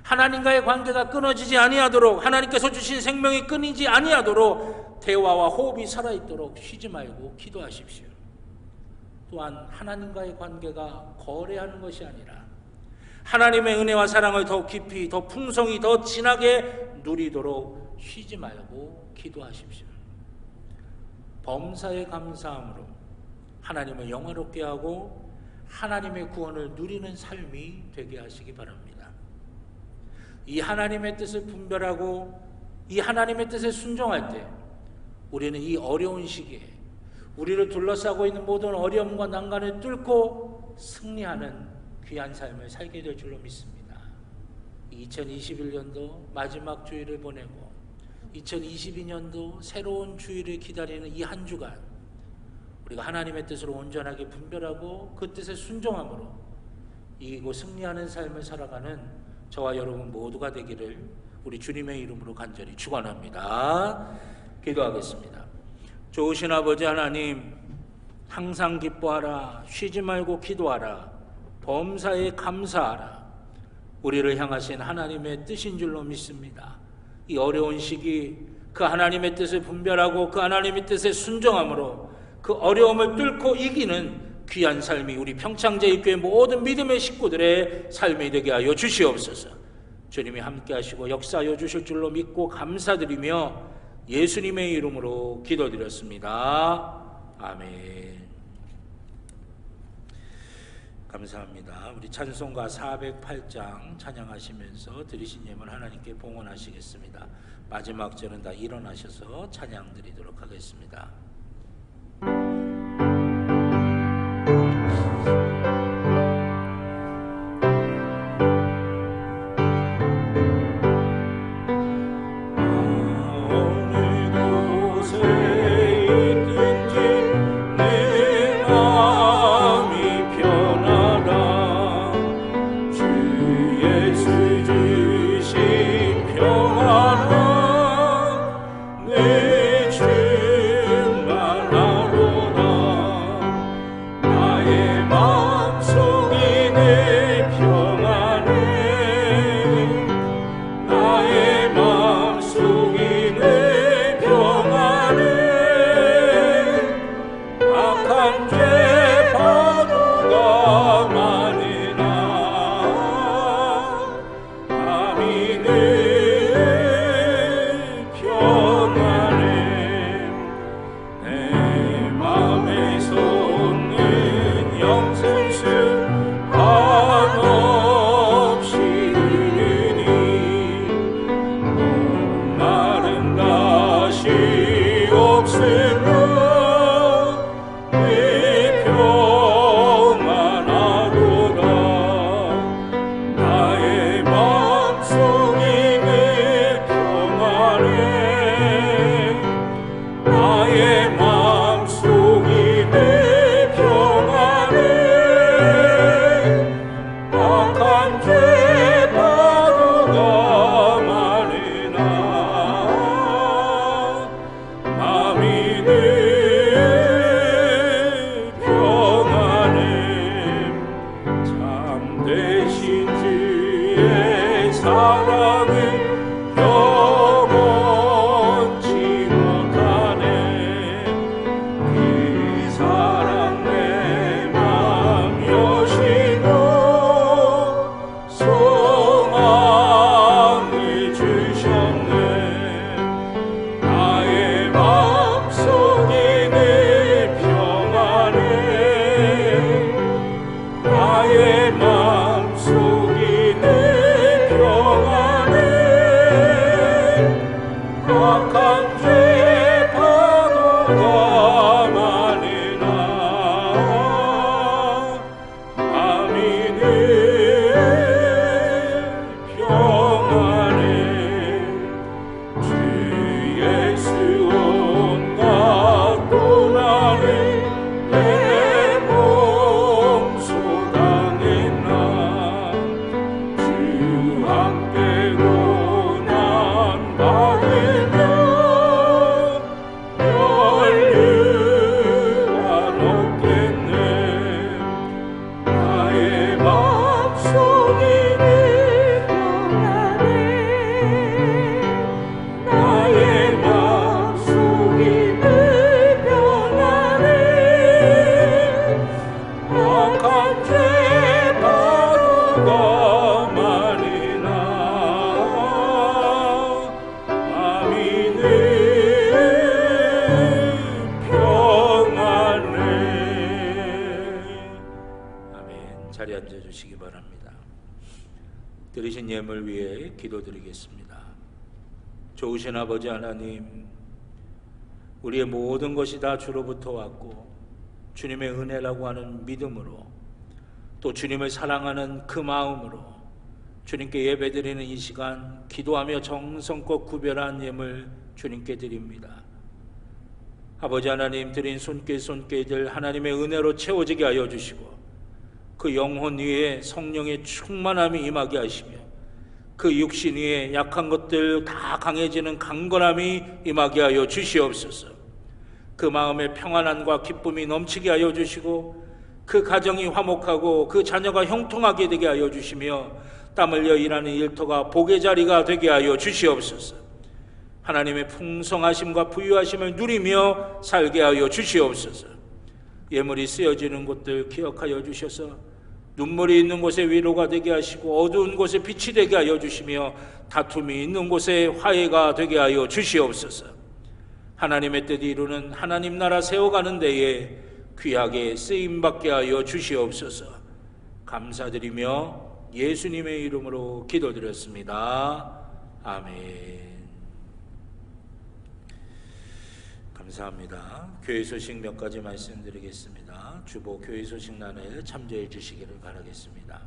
하나님과의 관계가 끊어지지 아니하도록, 하나님께서 주신 생명이 끊이지 아니하도록 대화와 호흡이 살아있도록 쉬지 말고 기도하십시오. 또한 하나님과의 관계가 거래하는 것이 아니라 하나님의 은혜와 사랑을 더 깊이, 더 풍성히, 더 진하게 누리도록 쉬지 말고 기도하십시오. 범사에 감사함으로 하나님을 영화롭게 하고 하나님의 구원을 누리는 삶이 되게 하시기 바랍니다. 이 하나님의 뜻을 분별하고 이 하나님의 뜻에 순종할 때 우리는 이 어려운 시기에 우리를 둘러싸고 있는 모든 어려움과 난간을 뚫고 승리하는 귀한 삶을 살게 될 줄로 믿습니다. 2021년도 마지막 주일을 보내고 2022년도 새로운 주일을 기다리는 이 한 주간 우리가 하나님의 뜻으로 온전하게 분별하고 그 뜻에 순종함으로 이기고 승리하는 삶을 살아가는 저와 여러분 모두가 되기를 우리 주님의 이름으로 간절히 축원합니다. 기도하겠습니다. 좋으신 아버지 하나님, 항상 기뻐하라, 쉬지 말고 기도하라, 범사에 감사하라, 우리를 향하신 하나님의 뜻인 줄로 믿습니다. 이 어려운 시기 그 하나님의 뜻을 분별하고 그 하나님의 뜻에 순종함으로 그 어려움을 뚫고 이기는 귀한 삶이 우리 평창제일교회 모든 믿음의 식구들의 삶이 되게 하여 주시옵소서. 주님이 함께 하시고 역사하여 주실 줄로 믿고 감사드리며 예수님의 이름으로 기도드렸습니다. 아멘. 감사합니다. 우리 찬송가 408장 찬양하시면서 드리신 예물 하나님께 봉헌하시겠습니다. 마지막 절은 다 일어나셔서 찬양 드리도록 하겠습니다. 드리신 예물 위해 기도드리겠습니다. 좋으신 아버지 하나님, 우리의 모든 것이 다 주로부터 왔고 주님의 은혜라고 하는 믿음으로 또 주님을 사랑하는 그 마음으로 주님께 예배드리는 이 시간 기도하며 정성껏 구별한 예물 주님께 드립니다. 아버지 하나님, 드린 손길들 하나님의 은혜로 채워지게 하여 주시고 그 영혼 위에 성령의 충만함이 임하게 하시며 그 육신 위에 약한 것들 다 강해지는 강건함이 임하게 하여 주시옵소서. 그 마음에 평안함과 기쁨이 넘치게 하여 주시고 그 가정이 화목하고 그 자녀가 형통하게 되게 하여 주시며 땀 흘려 일하는 일터가 복의 자리가 되게 하여 주시옵소서. 하나님의 풍성하심과 부유하심을 누리며 살게 하여 주시옵소서. 예물이 쓰여지는 곳들 기억하여 주셔서 눈물이 있는 곳에 위로가 되게 하시고 어두운 곳에 빛이 되게 하여 주시며 다툼이 있는 곳에 화해가 되게 하여 주시옵소서. 하나님의 뜻을 이루는 하나님 나라 세워가는 데에 귀하게 쓰임받게 하여 주시옵소서. 감사드리며 예수님의 이름으로 기도드렸습니다. 아멘. 감사합니다. 교회 소식 몇 가지 말씀드리겠습니다. 주보 교회 소식란에 참조해 주시기를 바라겠습니다.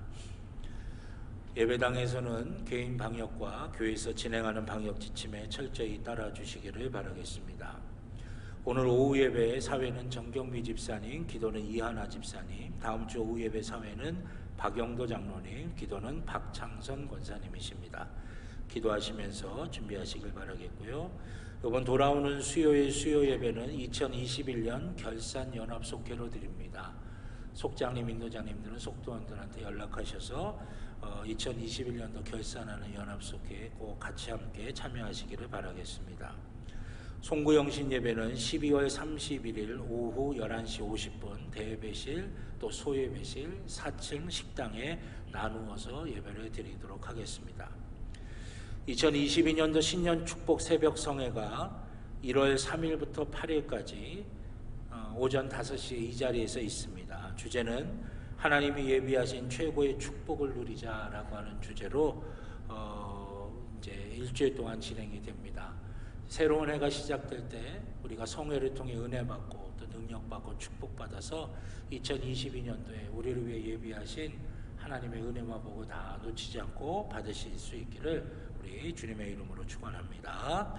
예배당에서는 개인 방역과 교회에서 진행하는 방역 지침에 철저히 따라 주시기를 바라겠습니다. 오늘 오후 예배 사회는 정경미 집사님, 기도는 이하나 집사님, 다음 주 오후 예배 사회는 박영도 장로님, 기도는 박창선 권사님이십니다. 기도하시면서 준비하시길 바라겠고요. 이번 돌아오는 수요일 수요 예배는 2021년 결산 연합 속회로 드립니다. 속장님, 인도장님들은 속도원들한테 연락하셔서 2021년도 결산하는 연합 속회에 꼭 같이 함께 참여하시기를 바라겠습니다. 송구영신 예배는 12월 31일 오후 11시 50분 대예배실 또 소예배실 4층 식당에 나누어서 예배를 드리도록 하겠습니다. 2022년도 신년 축복 새벽 성회가 1월 3일부터 8일까지 오전 5시에 이 자리에서 있습니다. 주제는 하나님이 예비하신 최고의 축복을 누리자라고 하는 주제로 이제 일주일 동안 진행이 됩니다. 새로운 해가 시작될 때 우리가 성회를 통해 은혜 받고 또 능력 받고 축복 받아서 2022년도에 우리를 위해 예비하신 하나님의 은혜와 복을 다 놓치지 않고 받으실 수 있기를 우리 주님의 이름으로 축원합니다.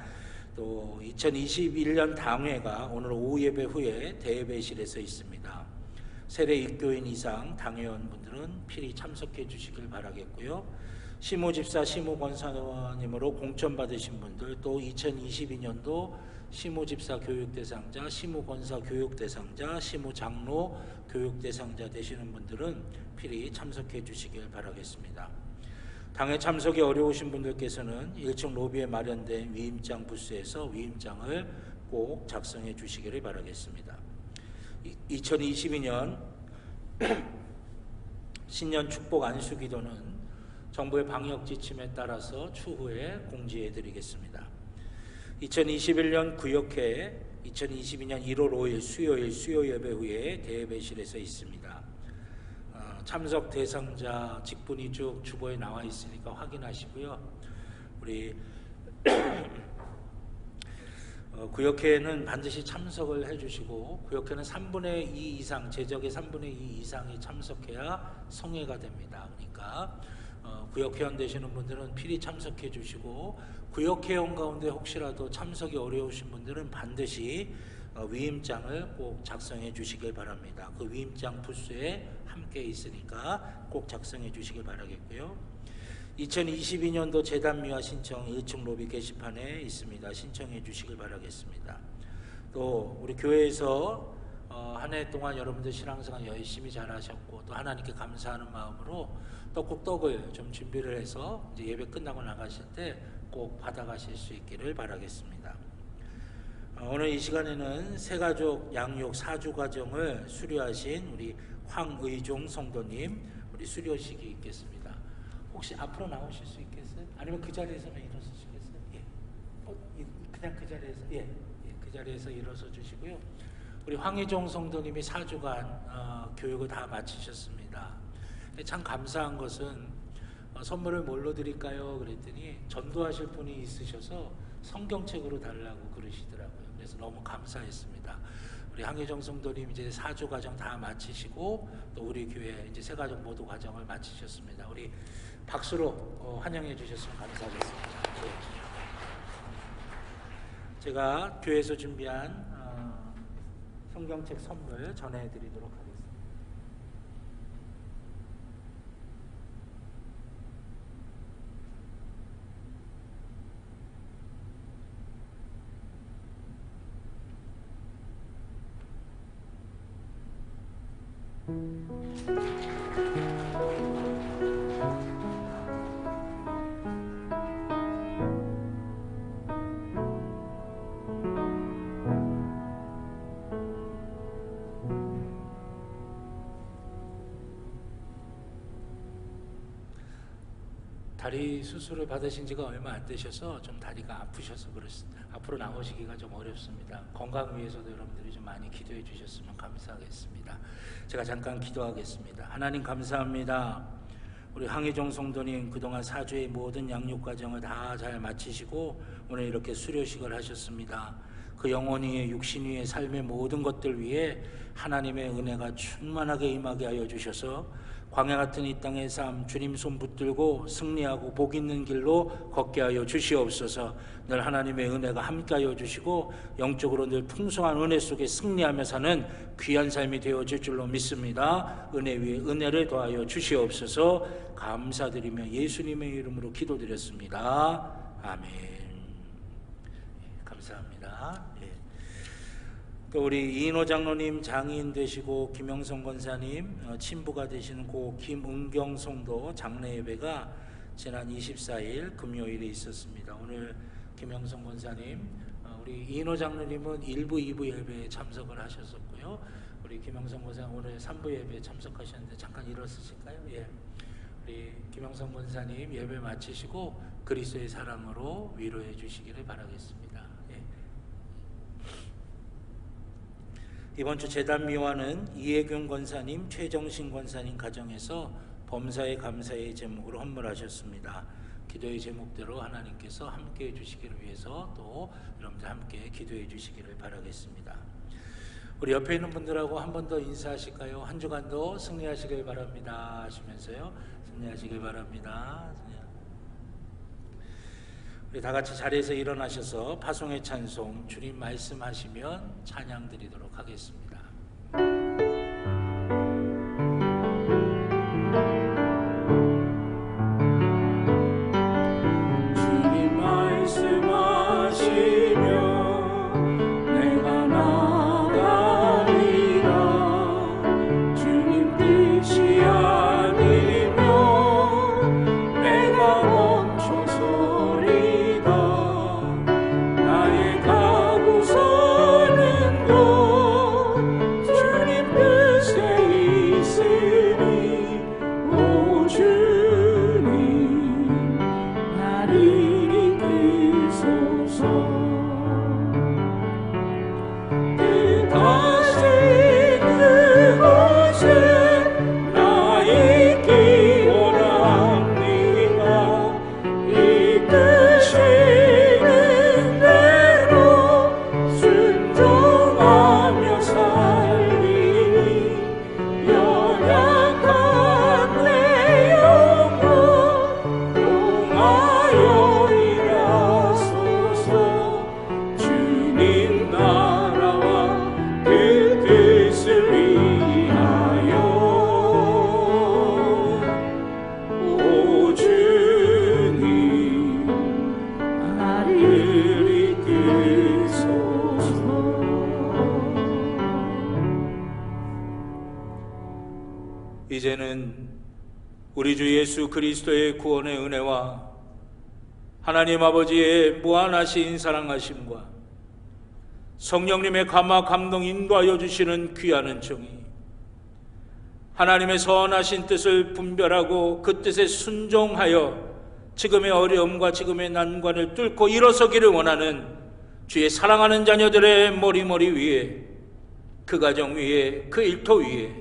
또 2021년 당회가 오늘 오후 예배 후에 대예배실에서 있습니다. 세례 입교인 이상 당회원분들은 필히 참석해 주시길 바라겠고요. 시무집사, 시무권사님으로 공천받으신 분들, 또 2022년도 시무집사 교육대상자, 시무권사 교육대상자, 시무장로 교육대상자 되시는 분들은 필히 참석해 주시길 바라겠습니다. 당회 참석이 어려우신 분들께서는 1층 로비에 마련된 위임장 부스에서 위임장을 꼭 작성해 주시기를 바라겠습니다. 2022년 신년 축복 안수 기도는 정부의 방역 지침에 따라서 추후에 공지해 드리겠습니다. 2021년 구역회 2022년 1월 5일 수요일 수요 예배 후에 대예배실에서 있습니다. 참석 대상자 직분이 쭉 주보에 나와 있으니까 확인하시고요. 우리 구역회는 반드시 참석을 해주시고 구역회는 3분의 2 이상 제적의 3분의 2 이상이 참석해야 성회가 됩니다. 그러니까 구역회원 되시는 분들은 필히 참석해 주시고 구역회원 가운데 혹시라도 참석이 어려우신 분들은 반드시 위임장을 꼭 작성해 주시길 바랍니다. 그 위임장 부스에 함께 있으니까 꼭 작성해 주시길 바라겠고요. 2022년도 재단미화 신청 1층 로비 게시판에 있습니다. 신청해 주시길 바라겠습니다. 또 우리 교회에서 한 해 동안 여러분들 신앙생활 열심히 잘하셨고 또 하나님께 감사하는 마음으로 떡국떡을 좀 준비를 해서 이제 예배 끝나고 나가실 때 꼭 받아가실 수 있기를 바라겠습니다. 오늘 이 시간에는 새가족 양육 사주 과정을 수료하신 우리 황의종 성도님 우리 수료식이 있겠습니다. 혹시 앞으로 나오실 수 있겠어요? 아니면 그 자리에서만 일어서시겠어요? 예. 그냥 그 자리에서 그 자리에서 일어서 주시고요. 우리 황의종 성도님이 4주간 교육을 다 마치셨습니다. 참 감사한 것은 선물을 뭘로 드릴까요? 그랬더니 전도하실 분이 있으셔서 성경책으로 달라고 그러시더라고요. 그래서 너무 감사했습니다. 우리 황의종 성도님 이제 4주 과정 다 마치시고 또 우리 교회 이제 세 가족 모두 과정을 마치셨습니다. 우리 박수로 환영해 주셨으면 감사하겠습니다. 제가 교회에서 준비한 성경책 선물 전해드리도록 하겠습니다. 다리 수술을 받으신 지가 얼마 안 되셔서 좀 다리가 아프셔서 앞으로 나오시기가 좀 어렵습니다. 건강 위해서도 여러분들이 좀 많이 기도해 주셨으면 감사하겠습니다. 제가 잠깐 기도하겠습니다. 하나님 감사합니다. 우리 황희종 성도님 그동안 사주의 모든 양육 과정을 다 잘 마치시고 오늘 이렇게 수료식을 하셨습니다. 그 영혼 위에 육신 위에 삶의 모든 것들 위에 하나님의 은혜가 충만하게 임하게 하여 주셔서 광야 같은 이 땅의 삶 주님 손 붙들고 승리하고 복 있는 길로 걷게 하여 주시옵소서. 늘 하나님의 은혜가 함께 하여 주시고 영적으로 늘 풍성한 은혜 속에 승리하며 사는 귀한 삶이 되어질 줄로 믿습니다. 은혜 위에 은혜를 더하여 주시옵소서. 감사드리며 예수님의 이름으로 기도드렸습니다. 아멘. 감사합니다. 우리 이인호 장로님 장인 되시고 김영성 권사님 친부가 되시는 고 김은경 성도 장례 예배가 지난 24일 금요일에 있었습니다. 오늘 김영성 권사님, 우리 이인호 장로님은 1부, 2부 예배에 참석을 하셨었고요. 우리 김영성 권사님 오늘 3부 예배에 참석하셨는데 잠깐 일어서실까요? 예. 우리 김영성 권사님 예배 마치시고 그리스도의 사랑으로 위로해 주시기를 바라겠습니다. 이번 주 제단미화는 이혜균 권사님, 최정신 권사님 가정에서 범사에 감사의 제목으로 헌물하셨습니다. 기도의 제목대로 하나님께서 함께해 주시기를 위해서 또 여러분들 함께 기도해 주시기를 바라겠습니다. 우리 옆에 있는 분들하고 한 번 더 인사하실까요? 한 주간도 승리하시길 바랍니다 하시면서요. 승리하시길 바랍니다. 우리 다 같이 자리에서 일어나셔서 파송의 찬송 주님 말씀하시면 찬양 드리도록 하겠습니다. 주님 말씀하시면 내가 나가리라. 주님 뜻이 아니면 내가 멈춰서리다. 나의 가고 서는 곳 주님 뜻에 있으니 오 주님 나를 이끄소서. 뜻하신 그곳에 나 있기 원합니다. 이끄시는 대로 순종하며 살리니 연약한 내 영혼 동하여 일하소서. 주님 나라와 그 뜻을 위하여 오 주님 나를 이끄소서. 이제는 우리 주 예수 그리스도의 구원의 은혜와 하나님 아버지의 무한하신 사랑하심과 성령님의 감화 감동 인도하여 주시는 귀한 은총이 하나님의 선하신 뜻을 분별하고 그 뜻에 순종하여 지금의 어려움과 지금의 난관을 뚫고 일어서기를 원하는 주의 사랑하는 자녀들의 머리머리 위에, 그 가정 위에, 그 일터 위에,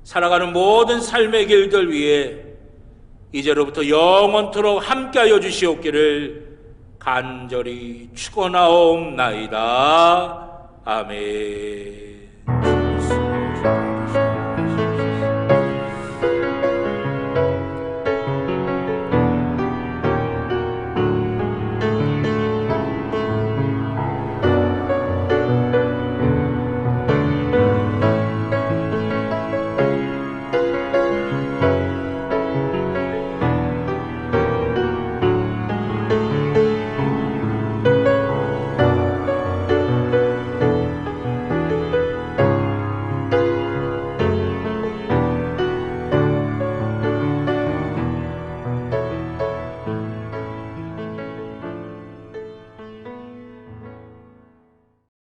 살아가는 모든 삶의 길들 위에 이제로부터 영원토록 함께하여 주시옵기를 간절히 축원하옵나이다. 아멘.